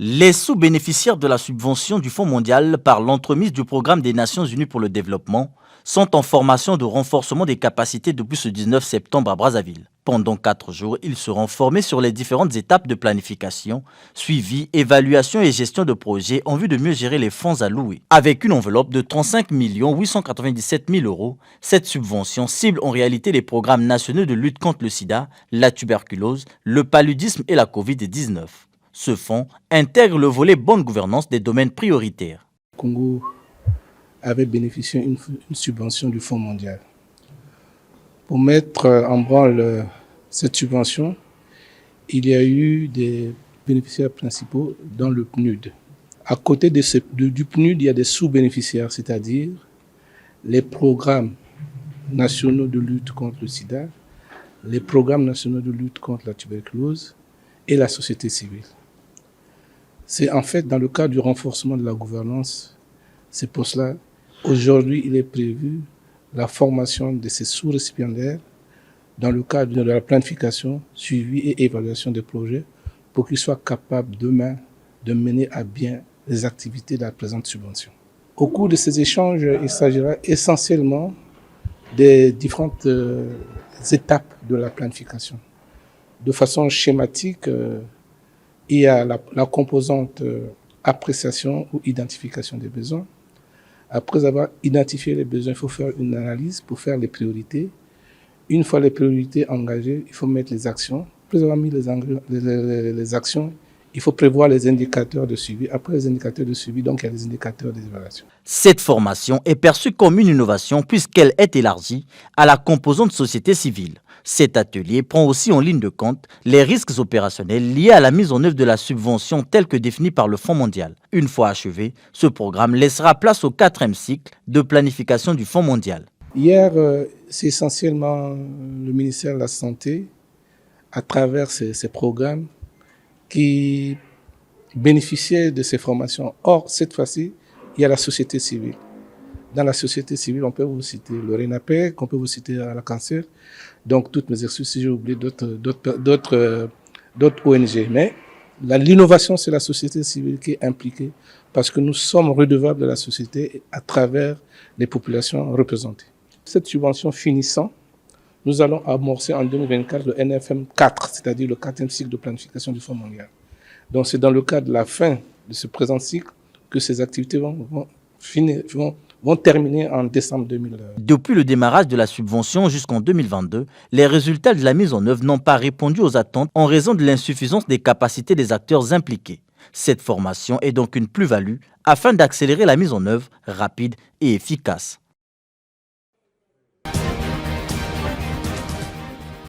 Les sous-bénéficiaires de la subvention du Fonds mondial par l'entremise du Programme des Nations Unies pour le développement sont en formation de renforcement des capacités depuis ce 19 septembre à Brazzaville. Pendant 4 jours, ils seront formés sur les différentes étapes de planification, suivi, évaluation et gestion de projets en vue de mieux gérer les fonds alloués. Avec une enveloppe de 35 897 000 euros, cette subvention cible en réalité les programmes nationaux de lutte contre le sida, la tuberculose, le paludisme et la Covid-19. Ce fonds intègre le volet bonne gouvernance des domaines prioritaires. Le Congo avait bénéficié d'une subvention du Fonds mondial. Pour mettre en branle cette subvention, il y a eu des bénéficiaires principaux dans le PNUD. À côté du PNUD, il y a des sous-bénéficiaires, c'est-à-dire les programmes nationaux de lutte contre le sida, les programmes nationaux de lutte contre la tuberculose et la société civile. C'est en fait dans le cadre du renforcement de la gouvernance, c'est pour cela, aujourd'hui, il est prévu la formation de ces sous-récipiendaires dans le cadre de la planification, suivi et évaluation des projets pour qu'ils soient capables demain de mener à bien les activités de la présente subvention. Au cours de ces échanges, il s'agira essentiellement des différentes étapes de la planification. De façon schématique, il y a la composante appréciation ou identification des besoins. Après avoir identifié les besoins, il faut faire une analyse pour faire les priorités. Une fois les priorités engagées, il faut mettre les actions. Après avoir mis les actions, il faut prévoir les indicateurs de suivi. Après les indicateurs de suivi, donc il y a les indicateurs d'évaluation. Cette formation est perçue comme une innovation puisqu'elle est élargie à la composante société civile. Cet atelier prend aussi en ligne de compte les risques opérationnels liés à la mise en œuvre de la subvention telle que définie par le Fonds mondial. Une fois achevé, ce programme laissera place au 4e cycle de planification du Fonds mondial. Hier, c'est essentiellement le ministère de la Santé, à travers ces programmes, qui bénéficiaient de ces formations. Or, cette fois-ci, il y a la société civile. Dans la société civile, on peut vous citer le RENAPEC, on peut vous citer la Cancer. Donc, toutes mes excuses si j'ai oublié d'autres ONG. Mais l'innovation, c'est la société civile qui est impliquée parce que nous sommes redevables de la société à travers les populations représentées. Cette subvention finissant, nous allons amorcer en 2024 le NFM 4, c'est-à-dire le 4e cycle de planification du Fonds mondial. Donc, c'est dans le cadre de la fin de ce présent cycle que ces activités vont terminer en décembre 2020. Depuis le démarrage de la subvention jusqu'en 2022, les résultats de la mise en œuvre n'ont pas répondu aux attentes en raison de l'insuffisance des capacités des acteurs impliqués. Cette formation est donc une plus-value afin d'accélérer la mise en œuvre rapide et efficace.